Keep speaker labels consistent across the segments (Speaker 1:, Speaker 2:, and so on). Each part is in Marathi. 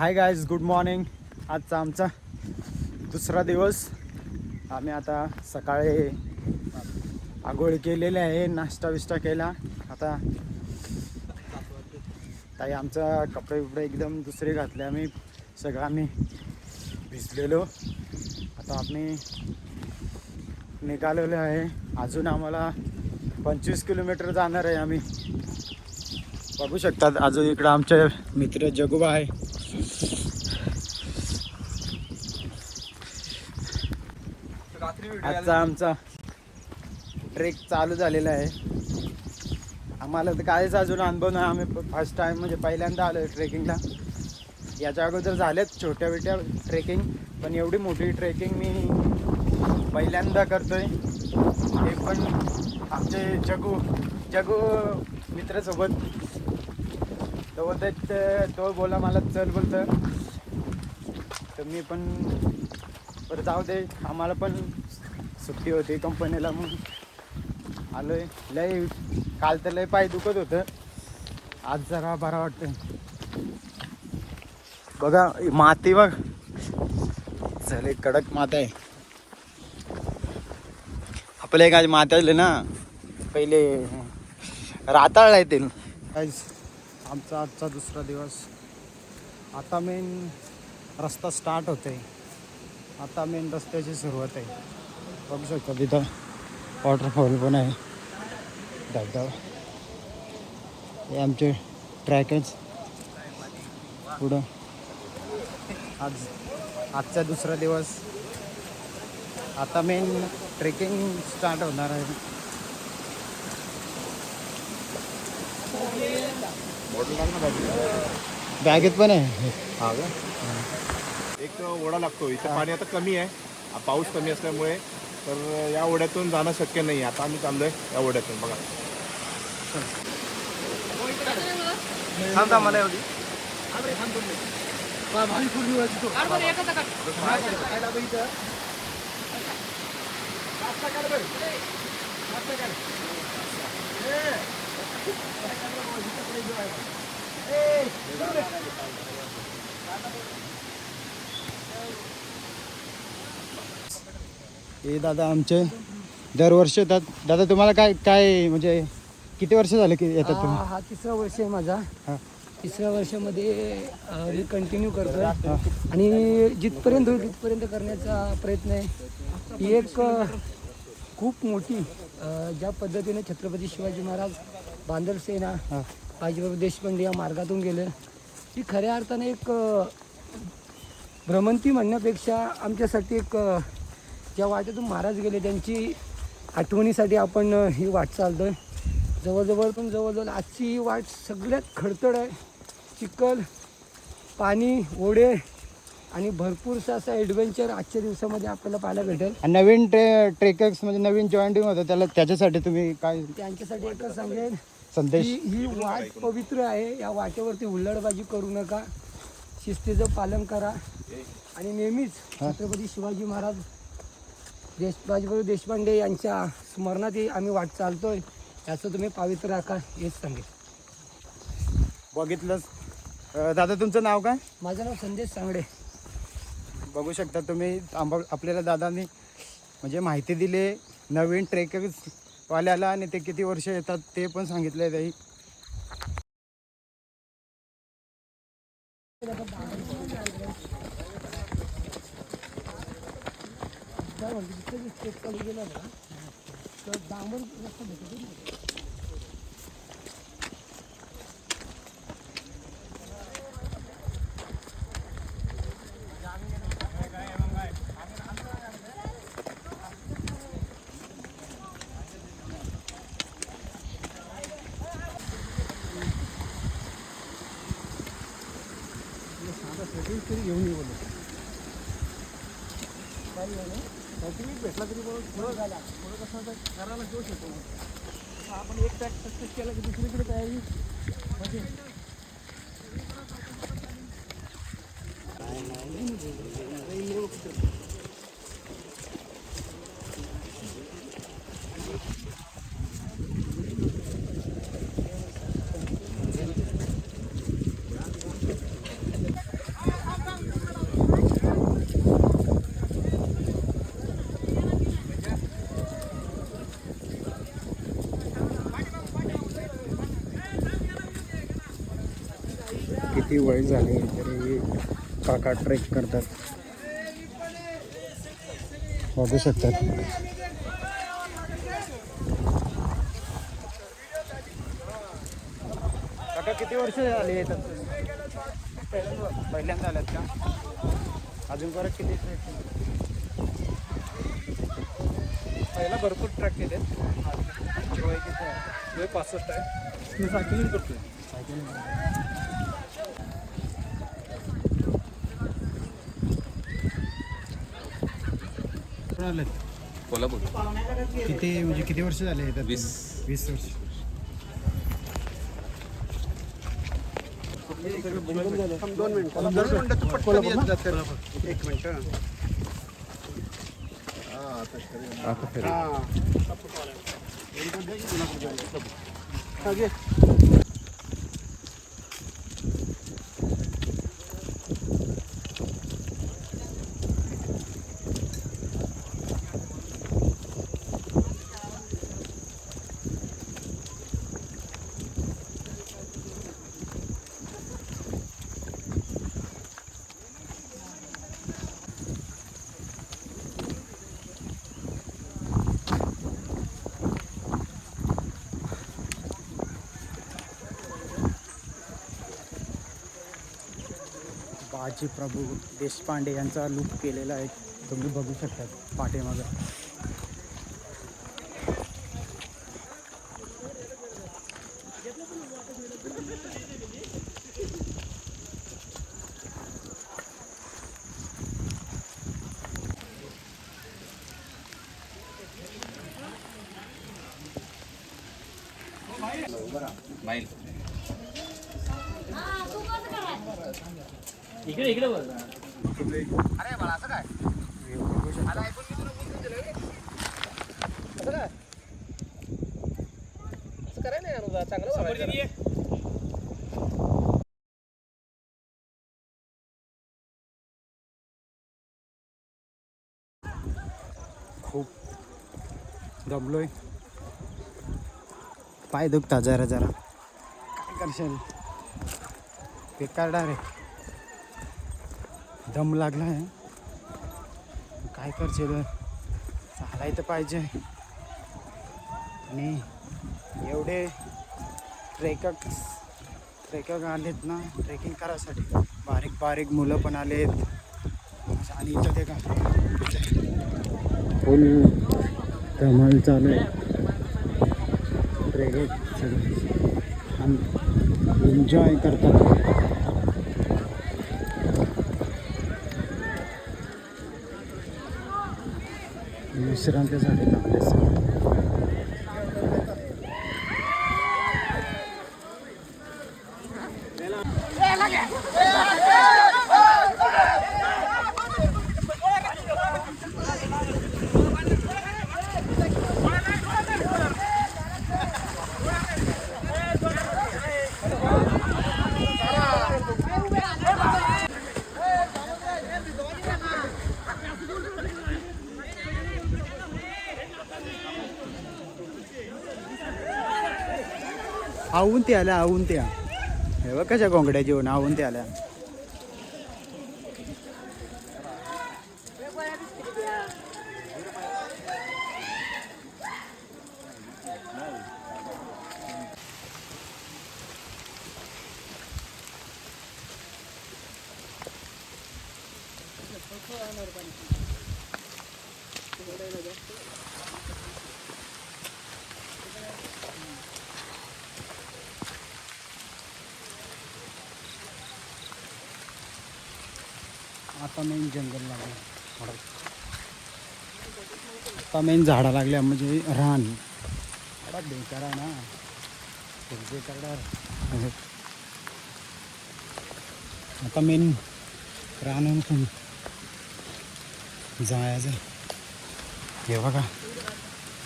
Speaker 1: Hi guys, good morning. आजचा आमचा दुसरा दिवस. आम्ही आता सकाळी आंघोळ केलेले आहे, नाश्ता विष्टा केला. आता ताई आमचा कपडे बिपडे एकदम दुसरे घातले, आम्ही सगळं भिजलेलो. आता आम्ही निघालेलो आहे. अजून आम्हाला 25 किलोमीटर जाणार आहे. आम्ही बघू शकतात. अजून इकडं आमचे मित्र जगुबा आहे. आजचा आमचा ट्रेक चालू झालेला आहे. आम्हाला तर काहीच अजून अनुभव नाही. आम्ही फर्स्ट टाइम म्हणजे पहिल्यांदा आलो आहे ट्रेकिंगला. याच्या अगोदर झालेत छोट्या बिट्या ट्रेकिंग, पण एवढी मोठी ट्रेकिंग मी पहिल्यांदा करतोय. ते पण आमचे जगू मित्रासोबत. तो बोलतात, तो बोला मला चल बोलतं, तर मी पण बरं जाऊ दे. आम्हाला पण सुट्टी होती कंपनीला, मग आलोय. लय काल तर लय पाय दुखत होतं, आज जरा बरा वाटतंय. बघा माती, बघ झाले कडक माती आहे. आपल्या एक आज माती ना पहिले राताळ येतील. आमचा आजचा दुसरा दिवस. आता मेन रस्ता स्टार्ट होतोय. आता मेन रस्त्याची सुरुवात आहे. बघू शकता तिथं वॉटरफॉल पण आहे, धबधबा. हे आमचे ट्रॅकच पुढं. आजचा दुसरा दिवस. आता मेन ट्रेकिंग स्टार्ट होणार आहे. बॅगेत पण आहे.
Speaker 2: हा का? एक ओढा लागतो इथं. पाणी आता कमी आहे, पाऊस कमी असल्यामुळे, तर या ओढ्यातून जाणं शक्य नाही. आता आम्ही चाललोय या ओढ्यातून. बघा
Speaker 1: थांबता मला एवढी हे दादा आमचे दरवर्षी येतात. दादा तुम्हाला काय काय म्हणजे किती वर्ष झाले की येतात तुम्ही?
Speaker 3: हा तिसरा वर्ष आहे माझा. तिसऱ्या वर्षामध्ये मी कंटिन्यू करतोय आणि जिथपर्यंत होईल तिथपर्यंत करण्याचा प्रयत्न आहे. ही एक खूप मोठी ज्या पद्धतीने छत्रपती शिवाजी महाराज बांधल सेना बाजीप्रभू देशपांडे या मार्गातून गेले, ही खऱ्या अर्थाने एक भ्रमंती म्हणण्यापेक्षा आमच्यासाठी एक ज्या वाटेतून महाराज गेले त्यांची आठवणीसाठी आपण ही वाट चालतोय. जवळजवळ आजची ही वाट सगळ्यात खडतड आहे. चिखल, पाणी, ओढे आणि भरपूरसा असा ॲडव्हेंचर आजच्या दिवसामध्ये आपल्याला पाहायला भेटेल.
Speaker 1: नवीन ट्रेकर्स म्हणजे नवीन जॉईनिंग होतं त्याच्यासाठी तुम्ही काय
Speaker 3: त्यांच्यासाठी एकच सांगेन
Speaker 1: संदेश?
Speaker 3: ही वाट पवित्र आहे. या वाटेवरती हुल्लडबाजी करू नका, शिस्तीचं पालन करा आणि नेहमीच छत्रपती शिवाजी महाराज बाजीप्रभू देशपांडे यांच्या स्मरणात आम्ही वाट चालतोय, याचं तुम्ही पावित्र्य राखा हेच सांगेल.
Speaker 1: बघितलंच. दादा तुमचं नाव काय?
Speaker 3: माझं नाव संदेश सांगडे.
Speaker 1: बघू शकता तुम्ही. आपल्याला दादांनी म्हणजे माहिती दिली नवीन ट्रेकर्स वाल्याला, आणि ते किती वर्ष येतात ते पण सांगितलं आहे त्याही.
Speaker 3: घेऊन येऊ बोलतो सर्टिफिकेट भेटला तरी बरोबर थोडं झाला, थोडं कसं करायला जोश येतो. आपण एक ट्रॅक सक्सेस केला की दुसरीकडे तयारी म्हणजे
Speaker 1: किती वय झाले तरी काका ट्रेक करतात, बघू शकतात. काका किती वर्ष झाले येतात? पहिल्यांदा आल्यात का? अजून परत किती ट्रेक?
Speaker 4: पहिला भरपूर ट्रॅक केले.
Speaker 1: वय किती आहे?
Speaker 4: 65 आहे. मी सायकलिंग करतोय.
Speaker 5: कोल्हापूर.
Speaker 1: किती म्हणजे किती वर्ष झाले येतात? 20 वर्ष. बाजी प्रभू देशपांडे यांचा लूक केलेला आहे, तुम्ही बघू शकता पाठीमागं.
Speaker 5: माईल.
Speaker 4: इकडे इकडे बघ.
Speaker 5: अरे बाळा असं काय?
Speaker 1: बघू शकता.
Speaker 4: असं करायला नाही यार, चांगलं वागायचं.
Speaker 1: खूप दमलोय, पाय दुखता जरा जरा. काय करशील, बेकार डायरेक्ट दम लागला आहे. काय करशील, चालायचं पाहिजे. आणि एवढे ट्रेकर आलेत ना ट्रेकिंग करायसाठी, बारीक बारीक मुलं पण आलेत. आणि इथं ते का फुल धमाल चालू आहे. ट्रेकिंग एन्जॉय करतात. विश्रांतीसाठी थांबले. आवून ते आल्या, आवून त्या हे बघ कशा कोंबड्या जेवण आवून ते आल्या. आता मेन जंगल लागलं थोडं. आता मेन झाडा लागल्या म्हणजे रान. थोडा बेकार आहे ना, बेकार. आता मेन रान पण जायचं. हे बघा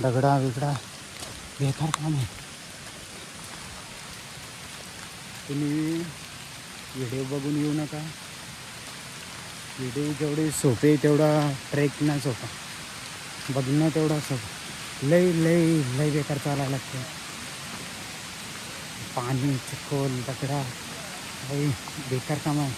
Speaker 1: दगडा बिगडा बेकार काम आहे. तुम्ही व्हिडिओ बघून येऊ नका. व्हिडिओ जेवढे सोपे तेवढा ट्रेक नाही सोपा, बघणं तेवढा सोपा. लई लई लई बेकार चालायला लागतं. पाणी चिखल दगडा भाई बेकार काम आहे.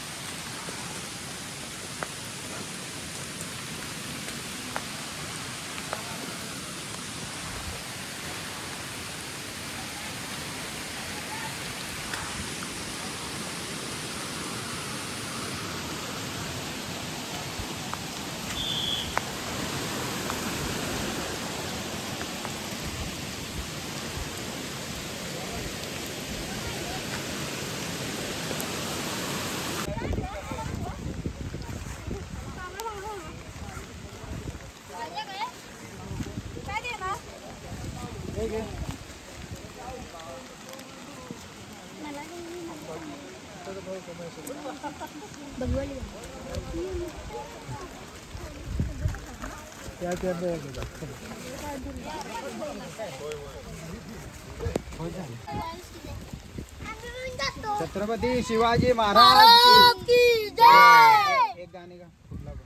Speaker 1: छत्रपती शिवाजी महाराज की जय. एक गाणे का कुठला पण.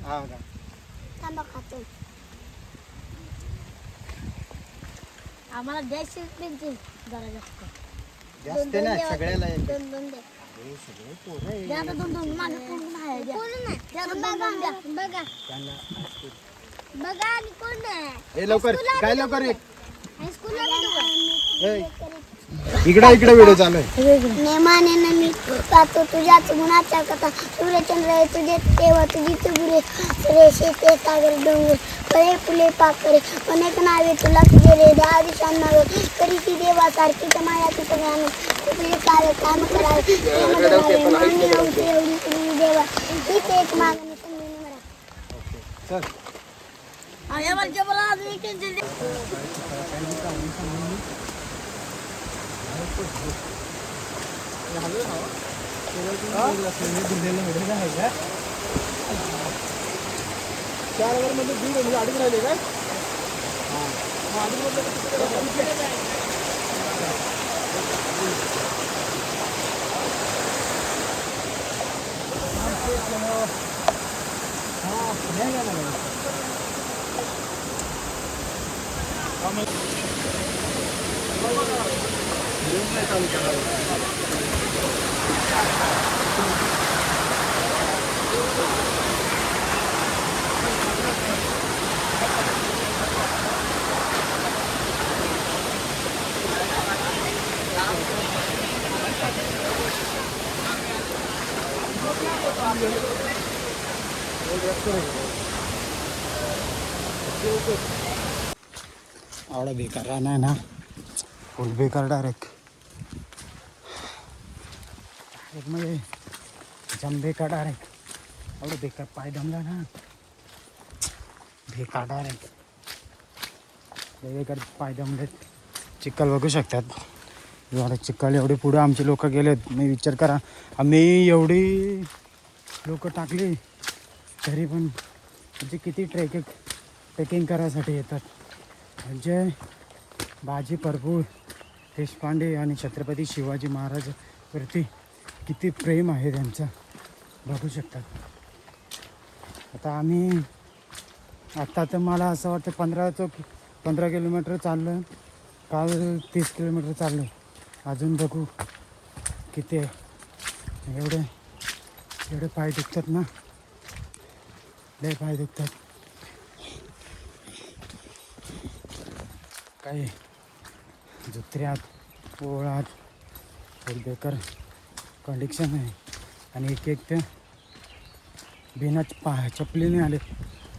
Speaker 1: हा का.
Speaker 6: आम्हाला द्यायचे पेन्सिल जरा जास्त
Speaker 1: जास्त नाही सगळ्याला एक.
Speaker 6: दोन दोन द्या. द्या आता दोन दोन माझं पूर्ण आहे द्या. द्या आता दोन दोन द्या. बघा
Speaker 1: त्यांना
Speaker 6: बघा आणि कोण नाही
Speaker 1: ए लवकर काय लवकर एक.
Speaker 6: हायस्कूलला
Speaker 1: इकडे व्हिडिओ चालू आहे.
Speaker 6: नेमाने मी पाहतो तुझ्याच गुणाच्या कथा सूर्यचंद्र तुझे तेव्हा तुझी तुगुरे रेषे ते सागर डोंगर फळे फुले पाखरे अनेक नावे तुला तुझे रे दहा दिशांनावे तरी ती देवासारखी माया तुझं ज्ञान तुझे कार्य काम करावे एवढी तुम्ही देवा हीच एक मागणी तुम्ही मला.
Speaker 1: चल
Speaker 6: आयावरच्या मला अजून एक पेन्सिल दे.
Speaker 1: आवडा बेकार राहणार ना फुल बेकार डायरेक्ट म्हणजे जम बेकार डायरेक्ट आवडं बेकार पाय दमला ना बेकार डायरेक्ट बेकार पाय दमलेत. चिखल बघू शकतात एवढं चिखल एवढे पुढे आमचे लोक गेलेत. मी विचार करा आम्ही एवढी लोक टाकली तरी पण म्हणजे किती ट्रेकिंग करायसाठी येतात. म्हणजे बाजी प्रभू देशपांडे आणि छत्रपती शिवाजी महाराजवरती किती प्रेम आहे त्यांचं बघू शकतात. आता तर मला असं वाटतं 15 किलोमीटर चाललं काल 30 किलोमीटर चाललं अजून बघू किती आहे. एवढे पाय दुखतात ना लय पाय दुखतात. काही जुत्र्यात ओळात खूप बेकार कंडिक्शन आहे आणि एक तर बिना चपलीने आले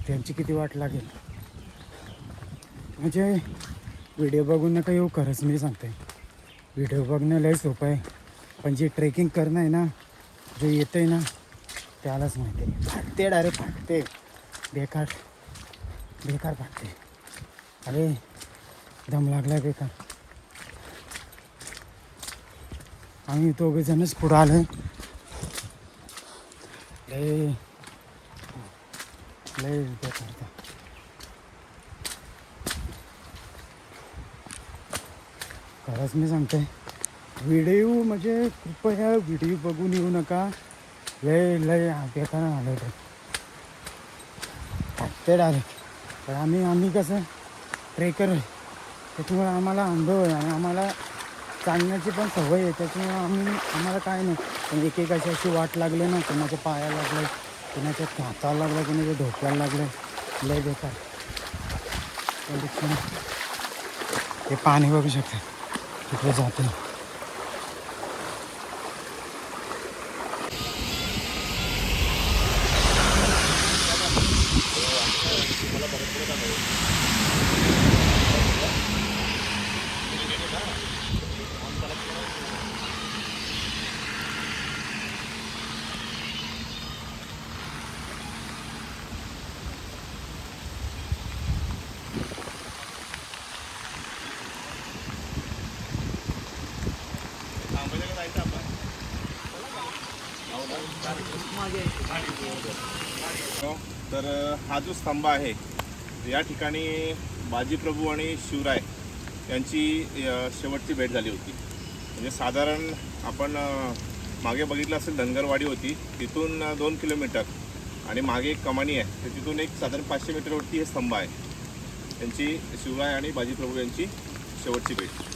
Speaker 1: त्यांची किती वाट लागेल. म्हणजे व्हिडिओ बघून नका येऊ खरंच मी सांगते. व्हिडिओ बघणं लय सोपं आहे पण जे ट्रेकिंग करणं आहे ना जे येतं आहे ना त्यालाच माहिती आहे. फाटते डायरेक्ट फाटते बेकार फाटते. अरे दम लागला बेकार. आम्ही दोघेजणच पुढं आलो लय बेकार. खरंच मी सांगते व्हिडिओ म्हणजे कृपया व्हिडिओ बघून येऊ नका. लय बेकार आलं ते फाटते डायरेक्ट. पण आम्ही कसं ट्रेकर आहे त्याच्यामुळे आम्हाला अनुभव आहे आणि आम्हाला चालण्याची पण सवय आहे, त्याच्यामुळे आम्हाला काय नाही. पण एक अशी वाट लागली ना, कोणाच्या पायाला लागलं, कोणाच्या हाताला लागलं, कोणाच्या ढोक्याला लागलं, लय बेकार. हे पाणी बघू शकता तिकडे जाते.
Speaker 2: तर हा जो स्तंभ आहे या ठिकाणी बाजीप्रभू आणि शिवराय यांची शेवटची भेट झाली होती. म्हणजे साधारण आपण मागे बघितलं असेल धनगरवाडी होती, तिथून 2 किलोमीटर आणि मागे एक कमानी आहे, तर तिथून एक साधारण 500 मीटरवरती हे स्तंभ आहे. त्यांची शिवराय आणि बाजीप्रभू यांची शेवटची भेट.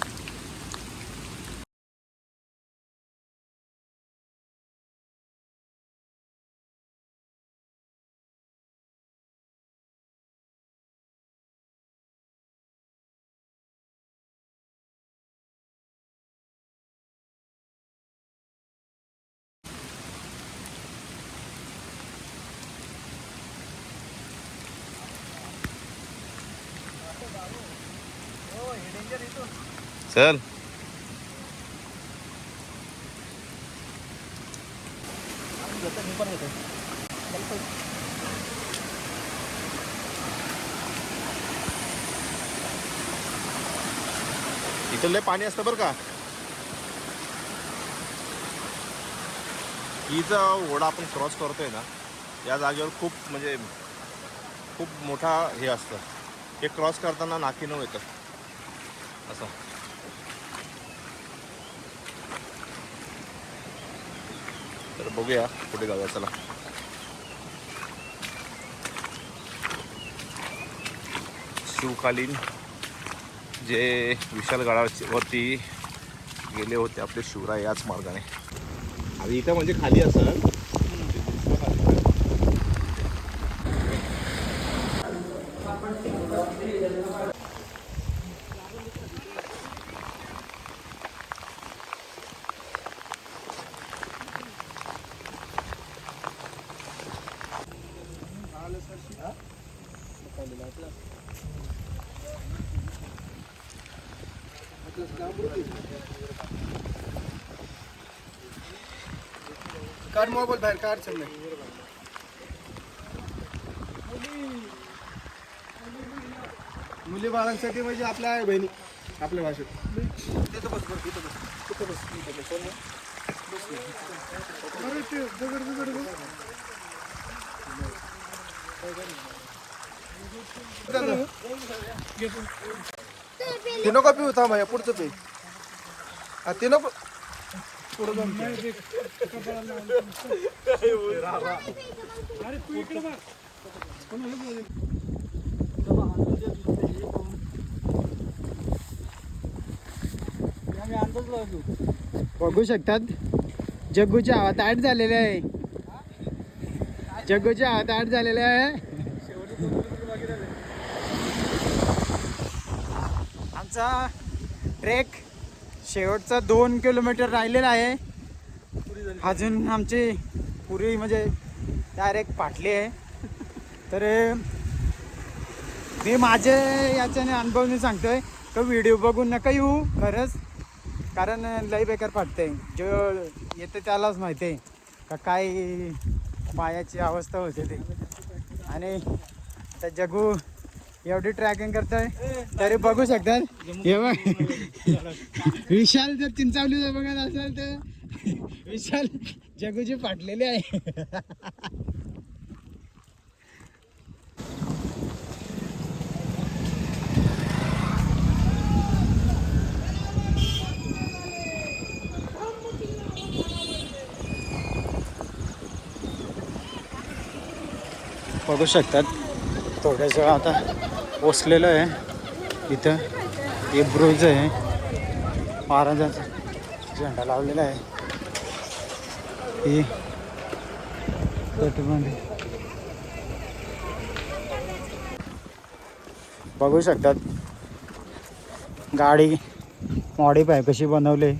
Speaker 2: चल इथं लय पाणी असतं बरं का. ही जो ओढा आपण क्रॉस करतोय ना, या जागेवर खूप मोठा हे असतं. हे क्रॉस करताना नाकीनऊ येतं असं. तर बघूया कुठे जाऊया. चला. शिवकालीन जे विशालगडावरती गेले होते आपले शिवराय याच मार्गाने. आणि इथं म्हणजे खाली असं
Speaker 1: काढ मोबाईल बाहेर काढ. चाललंय मुली बाळांसाठी म्हणजे आपल्या आई बहिणी आपल्या भाषेत. तिथं बस बस तिथं बस तिथं बस तिथं ते नको पिऊ. थांब पुढचं पे. ते नको पुढं जाऊन बघू शकतात. जग्गूची हवा ताट झालेली आहे. जग्गूची हवा ताट झालेली आहे. आमचा ट्रेक शेवटचा 2 किलोमीटर राहिलेला आहे. अजून आमची पुरी म्हणजे डायरेक्ट फाटली आहे. तर मी माझे याच्याने अनुभवने सांगतोय तो व्हिडिओ बघून नका येऊ खरंच, कारण लई बेकार फाटते. जो येते त्यालाच माहिती आहे का काय पायाची अवस्था होते ते. आणि आता जग्गू एवढी ट्रॅकिंग करतोय तरी बघू शकतात. हे बघ विशाल जर चिंचावलीचा बघत असेल तर विशाल जग्गूची फाटलेली आहे. बघू शकतात थोडंसं आता पोचलेलं आहे. इथं हे ब्रुज आहे. महाराजांचा झेंडा लावलेला आहे. ही तटबंदी बघू शकतात. गाडी मॉडिफाय कशी बनवली.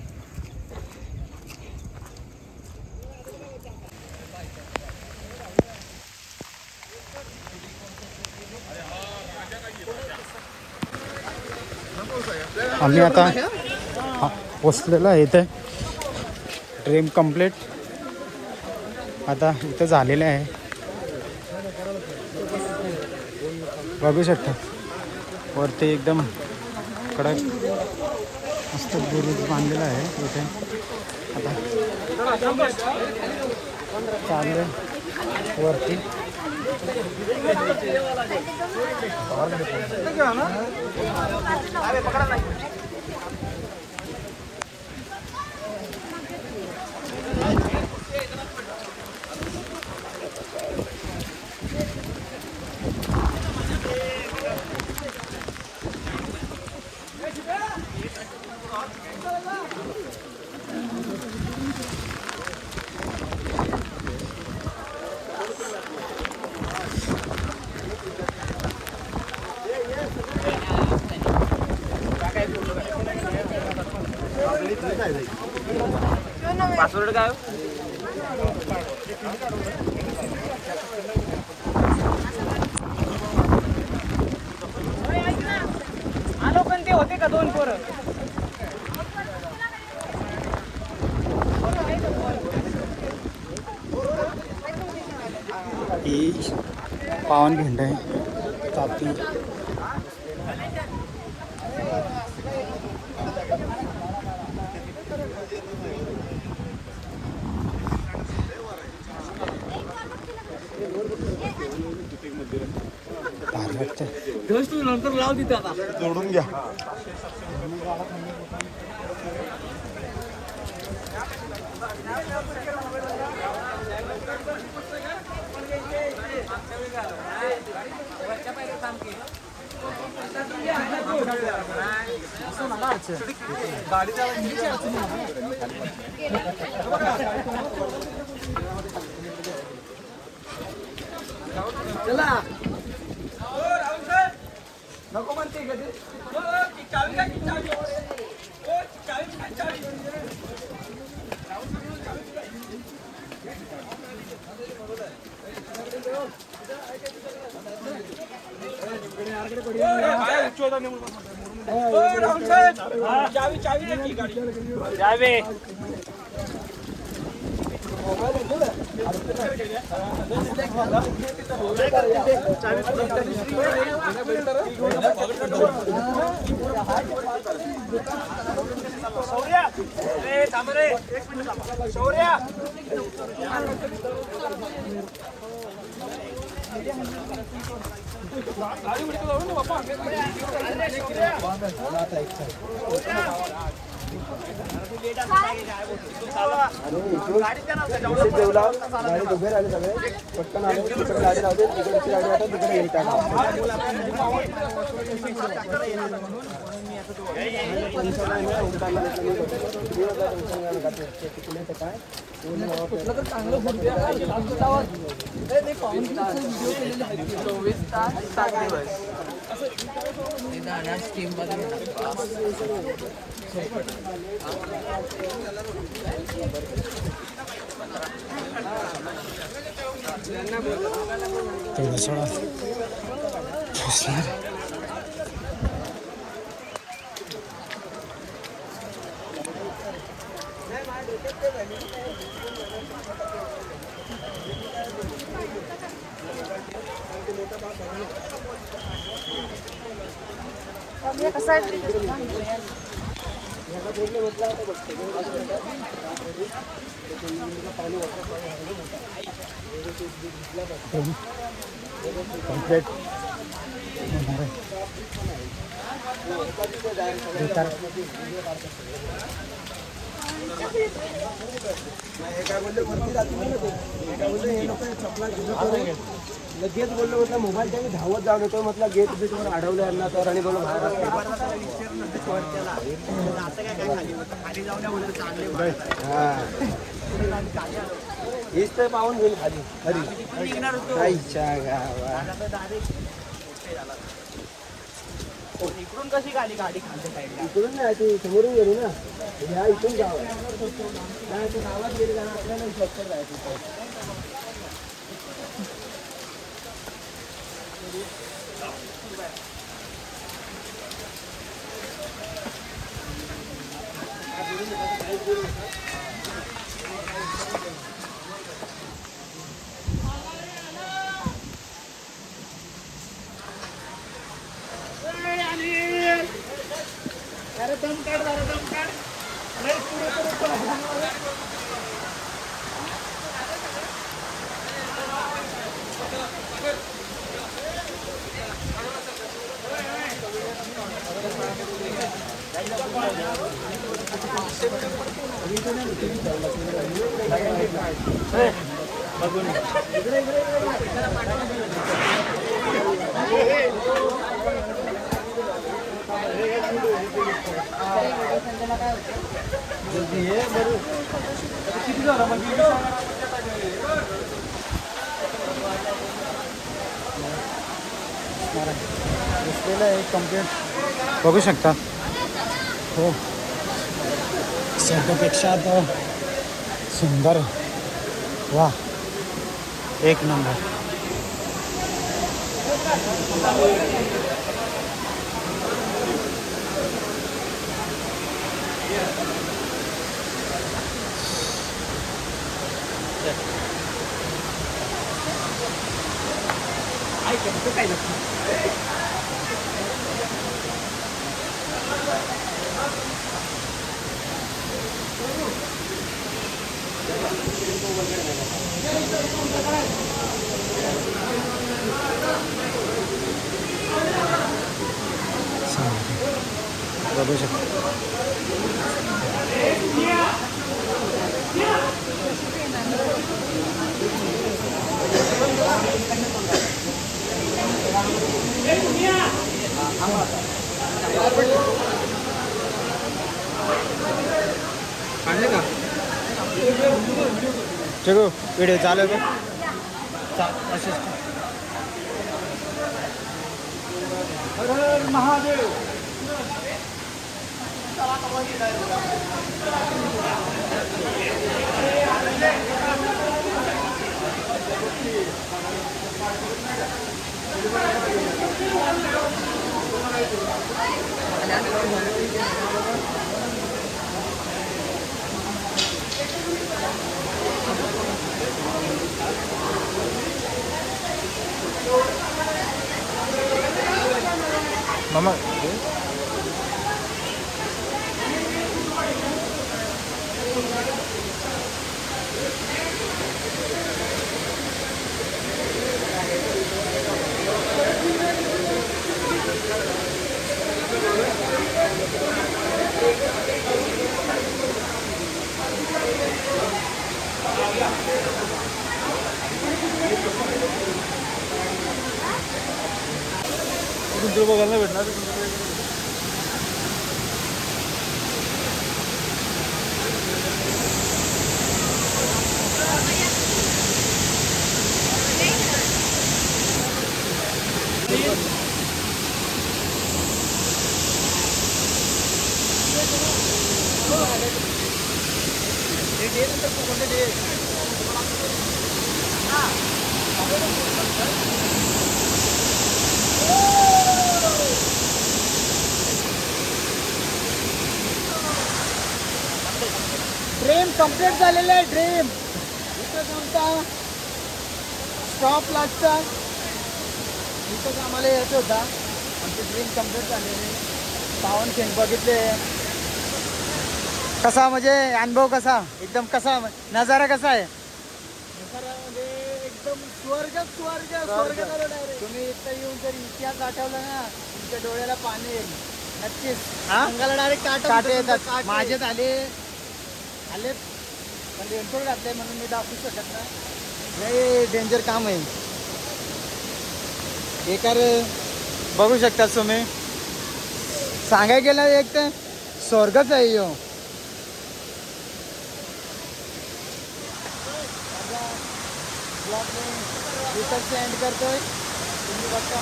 Speaker 1: आम्ही आता पोचलेलो आहे इथे. ड्रीम कंप्लीट आता इथं झालेलं आहे. बघू शकता वरती एकदम कडक मस्त बुरुज बांधलेला आहे इथे. आता चालू वरती.
Speaker 4: पासवर्ड काय? आलो पण ते होते का 2 पोरं?
Speaker 1: ही पावनखिंड आहे तापी.
Speaker 4: नंतर लाव तिथे आता
Speaker 1: जोडून घ्या.
Speaker 3: चला नको म्हणते का ते? उभे राहिले सगळे पटकन आले तिकडे गाडी लावते तिकडची गाडी आता तिकडे येईल काय चांगलं 24 तास 7 दिवस स्कीम मध्ये
Speaker 1: कंप्लीट
Speaker 3: लगेच बोललो म्हटलं मोबाईलच्या मी धावत जाऊन येतो म्हटलं गेट बीटवर अडवलं यांना तर आणि बोललो बाहेर हेच तर पाहून घेईल खाली
Speaker 1: आईच्या गावात.
Speaker 4: इकडून कशी गाडी गाडी खालच्या साईडला
Speaker 3: इकडून नाही ती समोरून गेली ना ह्या इथून गाव आहे नाही तू गावात गेली कारण आपल्याला शॉर्टकट जायचं
Speaker 1: दिसलेलं आहे कम्प्लीट बघू शकता. हो सेटपेक्षा तर सुंदर. वा एक नंबर. बघू शकता. चलो व्हिडिओ चालू आहे महादेव. मामा तुमचं बघायला नाही भेटणार. ड्रीम कम्प्लीट झालेलं आहे. ड्रीम इथंच आमचा स्टॉप लागता. इथंच आम्हाला यायचं होता. आमची ड्रीम कम्प्लीट झालेली. पावनखिंड बघितले. कसा म्हणजे अनुभव कसा एकदम कसा नजारा कसा आहे. नजारामध्ये एकदम स्वर्ग स्वर्ग स्वर्ग. तुम्ही इथं येऊन जर इतिहास आठवला ना तुमच्या डोळ्याला पाणी येईल नक्कीच. अंगाला डायरेक्ट काटे येतात. माझेच आले पण रेनकोट घातले म्हणून मी दाखवू शकत नाही. लय डेंजर काम आहे. बेकार बघू शकता तुम्ही. सांगाय गेलं एक तर स्वर्गच आहे यो. सेंड करतोय तुम्ही बघता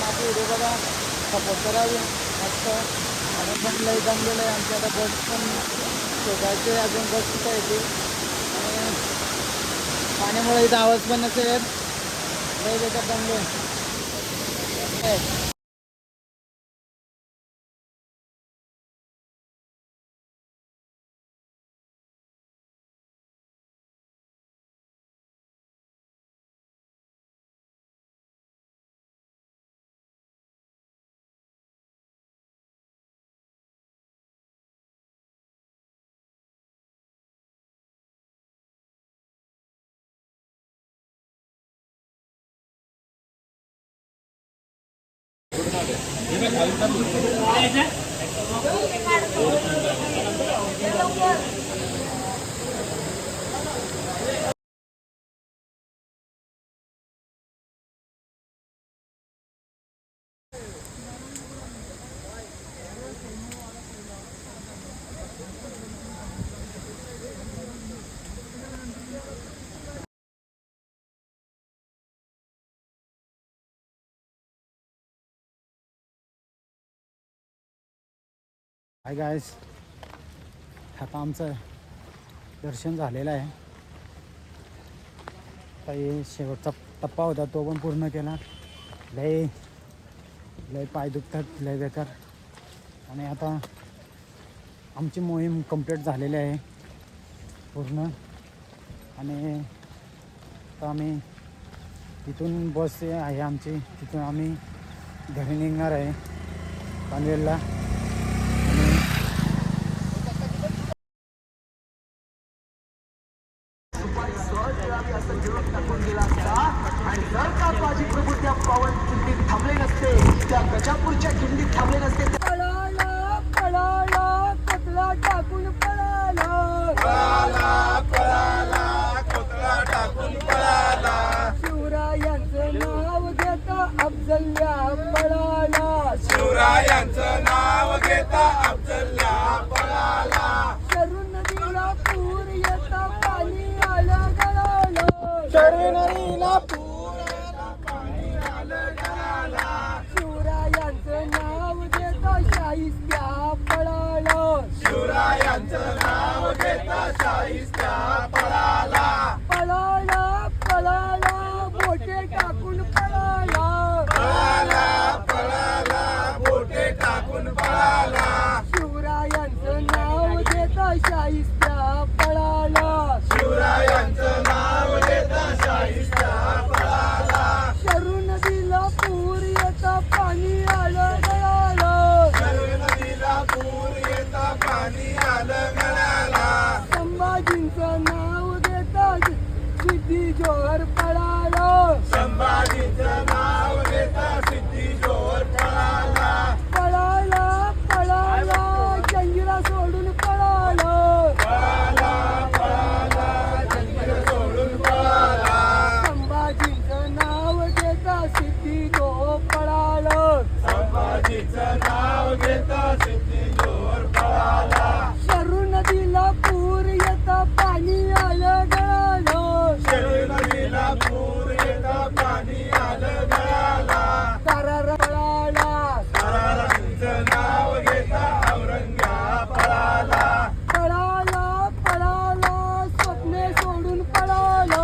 Speaker 1: माझे व्हिडिओ बघा, सपोर्ट करावे मस्त. आणि पण लई जमलेलं आहे आमची. आता बस पण शोधायचे अजून बस कुठं येते. आणि पाण्यामुळे इथं आवाज पण नसेल लई बेकार जमले. हाय गायस, आता आमचं दर्शन झालेलं आहे. काही शेवटचा टप्पा होता तो पण पूर्ण केला. लय लय पाय दुखतात लय बेकार. आणि आता आमची मोहीम कंप्लीट झालेली आहे पूर्ण. आणि आता आम्ही तिथून बस आहे आमची, तिथून आम्ही घरी निघणार आहे पनवेलला.
Speaker 7: आणि जर का बाजी प्रभू त्या पावन किल्लीत थांबले नसते, त्या गजापूरच्या किल्लीत थांबले नसते.
Speaker 3: पळाला पळाला कचरा टाकून पळाला,
Speaker 2: पळाला पळाला कोतळा टाकून पळाला.
Speaker 3: शिवरायांचं नाव घेता अफजल्या पळाला,
Speaker 2: शिवरायांचं नाव घेता अफजल्या पळाला.
Speaker 3: शरू नदीला पूर येता पाणी आलं गळाला,
Speaker 1: शरू नदीला
Speaker 2: पाणी आलं गळाला.
Speaker 3: शिवरायांचं नाव घेता शाहिस्त्या पळाला,
Speaker 2: शिवरायांचं नाव घेता शाहिस्त्या पळाला.
Speaker 3: पळाला पळाला बोटे टाकून पळाला,
Speaker 2: पळाला पळाला बोटे टाकून पळाला.
Speaker 3: शिवरायांचं नाव घेता शाहिस्त्या पळाला,
Speaker 2: शिवरायांचं नाव घेता शाहिस्त्या पळाला.
Speaker 3: शरू नदीला पूर येता पाणी आलं गळाला,
Speaker 2: शरू नदीला पूर येता पाणी आलं गळाला.
Speaker 3: संभाजींचं नाव घेता सिद्धी जोहर पळाला,
Speaker 2: संभाजीचं नाव घेता सिद्धी जोहर पळाला.
Speaker 3: पळाला पळाला जंजिरा सोडून पळाला,
Speaker 2: पळाला पळाला जंजीर सोडून पळाला.
Speaker 3: संभाजींचं नाव घेता सिद्धी जोहर पळाला,
Speaker 2: संभाजीचं नाव घेता सिद्धी जोहर पळाला.
Speaker 3: शरू नदीला पूर येता पाणी आलं गळाला,
Speaker 2: शरू नदीला पूर येता पाणी आलं गळाला.
Speaker 3: करार पळाला,
Speaker 2: ताराराणीचं नाव घेता औरंग्या पळाला.
Speaker 3: पळाला पळाला स्वप्ने सोडून पळाला,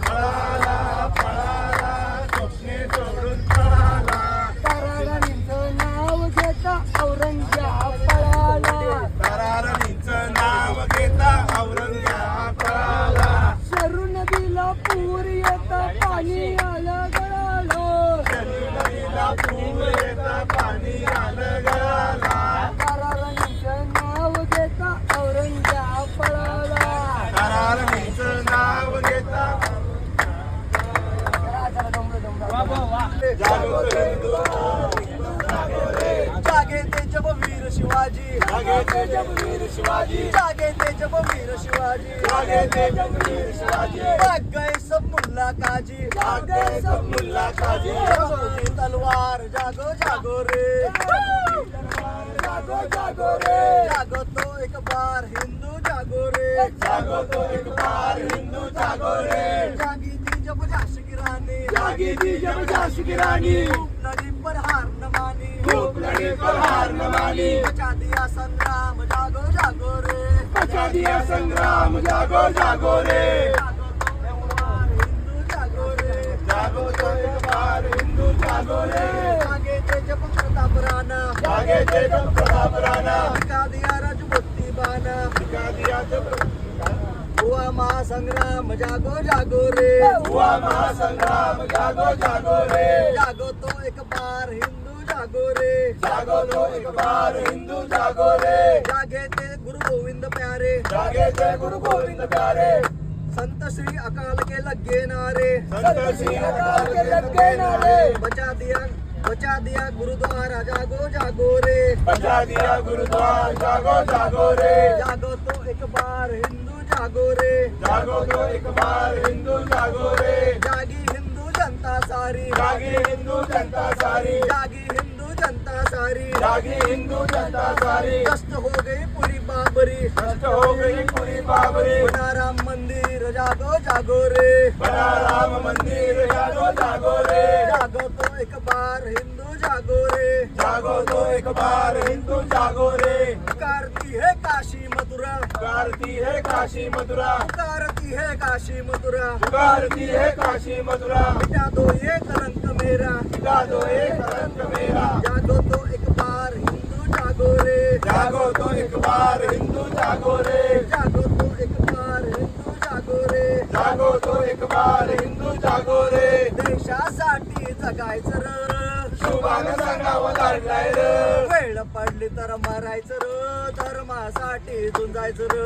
Speaker 2: पळाला पळाला स्वप्ने सोडून पळाला.
Speaker 3: ताराराणींचं नाव घेता औरंग्या पळाला,
Speaker 2: ताराराणीचं नाव घेता औरंग्या पळाला.
Speaker 3: शरू नदीला पूर येता पाणी आलं गळाला,
Speaker 2: शरू नदीला पूर येता पाणी आलं गळाला.
Speaker 3: ताराराणींचं नाव घेता औरंग्या पळाला.
Speaker 2: ताराराणीचं नाव घेता
Speaker 3: जरा डोंगर डोंगर
Speaker 2: जागो हिंदू
Speaker 7: जागे जागे ते जब वीर शिवाजी, जागे ते जब वीर शिवाजी, जागे ते जब वीर शिवाजी, जागे ते जब वीर शिवाजी, भाग गए सब मुल्ला काजी, भाग गए सब मुल्ला काजी, की तलवार जागो जागो रे, जागो जागो रे, जागो तो एक बार हिंदू जागो रे, जागो तो एक बार हिंदू जागो रे, जागी थी जब झांसी की रानी, जागी थी जब झांसी की रानी, लड़ी पर हार न मानी, धूप लड़ी पर हार न मानी, बचा दिया संग्राम जागो जागो रे, बचा दिया संग्राम जागो जागो रे, जागो तो एक बार हिंदू जागो रे, जागे थे जब प्रताप राणा, जागे थे जब प्रताप राणा, दिखा दिया राजपूती बाना, दिखा दिया जब हुआ महासंग्राम जागो जागो रे, हुआ महासंग्राम जागो जागो रे, जागो तो एक बार हिंदू जागो रे, जागो तो एक बार हिंदू जागो रे, जागे थे गुरु गोविंद प्यारे, जागे थे गुरु गोविंद प्यारे, संत श्री अकाल के लगे नारे, संत श्री अकाल के लगे नारे, बचा दिया गुरुद्वारा जागो जागो रे, बचा दिया गुरुद्वारा जागो जागो रे, जागो तो एक बार हिंदू जागो रे, जागो तो एक बार हिंदू जागो रे, जागी हिंदू जनता सारी, जागी हिंदू जनता सारी, जागी हिंदू जनता सारी, जागी हिंदू जनता सारी, कष्ट हो गई पूरी बाबरी, कष्ट हो गई पूरी बाबरी, बना राम मंदिर जागो जागो रे, बना राम मंदिर जागो जागो रे, जागो तो एक बार हिंदू जागो रे, जागो तो एक बार हिंदू जागो रे, पुकारती है काशी मथुरा, पुकारती है काशी मथुरा, पुकारती है काशी मथुरा, पुकारती है काशी मथुरा, मिटा दो ये कलंक मेरा, मिटा दो ये कलंक मेरा, जागो तो एक बार हिंदू जागो रे, जागो तो एक बार हिंदू जागो रे, जागो तो एक बार हिंदू जागो रे, जागो तो एक बार हिंदू जागो रे, देशासाठी जगायचं र, शुभानं सांगावं लागलाय र, वेळ पडली तर मरायचं र, धर्मासाठी झुंजायचं र,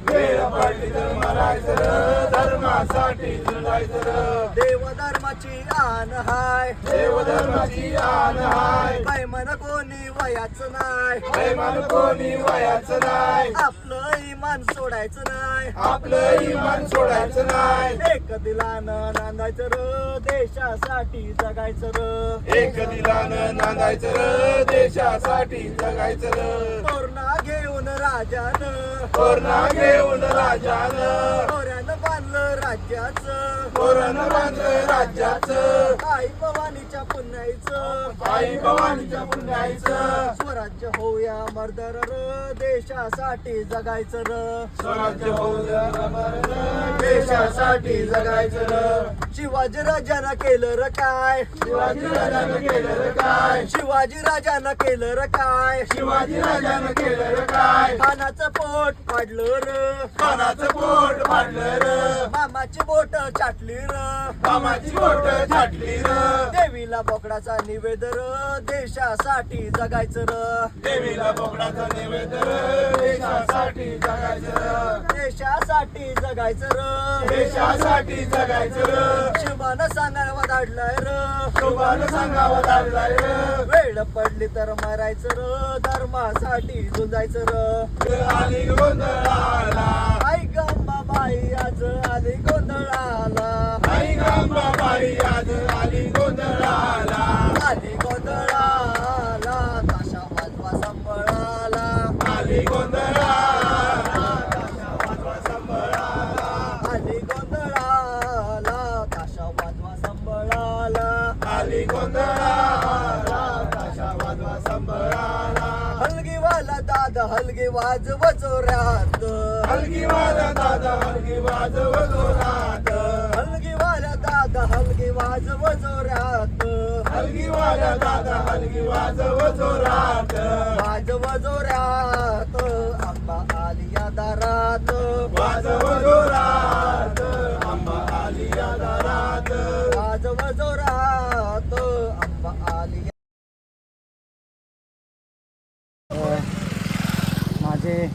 Speaker 7: वेळ पडली तर मरायचं र, धर्मासाठी झुंजायचं र, देव धर्माची आन हाय, देव धर्माची आन हाय, बैमान कोणी वयाचं नाय, बैमान कोणी वयाचं नाय, आपलं इमान सोडायचं नाय, आपलं इमान सोडायचं नाय, एक दिलानं नांदायचं र, देशासाठी जगायचं र, एक दिलानं नांदायचं र, देशासाठी जगायचं र, तोरणा घेऊन राजानं, तोरणा घेऊन राजानं, तोऱ्यानं बांधलं राज्याचं, तोरणं बांधलं राज्याचं, आई भवानीच्या पुण्याईचं, आई भवानीच्या पुण्याईचं, स्वराज्य होऊया मर्दर र, देशासाठी जगायचं र, स्वराज्य होऊया मर्दर र, देशासाठी जगायचं र, शिवाजी राजानं केलं र काय, शिवाजी राजानं केलं र काय, शिवाजी राजानं केलं र काय, शिवाजी राजानं केलं र काय, खानाचं पोट पाडलं र, खानाचं पोट पाडलं र, मामाची बोट चाटली र, मामाची बोट चाटली र, देवीला बोकडाचा निवेद र, देशासाठी जगायचं र, देवीला बोकडाचा निवेद र, देशासाठी जगायचं र, देशासाठी जगायचं र, देशासाठी जगायचं र, शुभानं सांगावं धाडलाय र, शुभानं सांगावं धाडलाय र, वेळ पडली तर मरायचं र, धर्मासाठी झुंजायचं र, आली गोंधळाला, आई गंबाबाई आज आली गोंधळाला, आई गंबाबाई आज आली गोंधळाला, आली गोंधळाला, ताशा वाजवा संबळाला, आली गोंधळाला, ताशा वाजवा संबळाला, आली गोंधळाला, ताशा वाजवा संबळाला, आली गोंधळाला, ताशा वाजवा संबळाला, हलगीवाला दादा हलगी वाजव जोरात, हलगीवाला दादा हलगी वाजव जोरात, हलगीवाला दादा हलगी वाजव जोरात, हलगीवाला दादा हलगी वाजव जोरात, वाजव जोरात, आंबा आलिया दारात, वाजव जोरात, आंबा आलिया दारात, वाजव जोरात, आंबा आलिया.
Speaker 1: माझे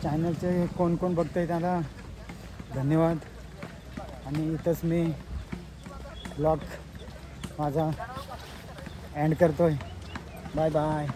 Speaker 1: चॅनलचे कोण कोण बघतंय त्याला धन्यवाद आणि इथंच मी ब्लॉग माझा एंड करतोय. Bye bye.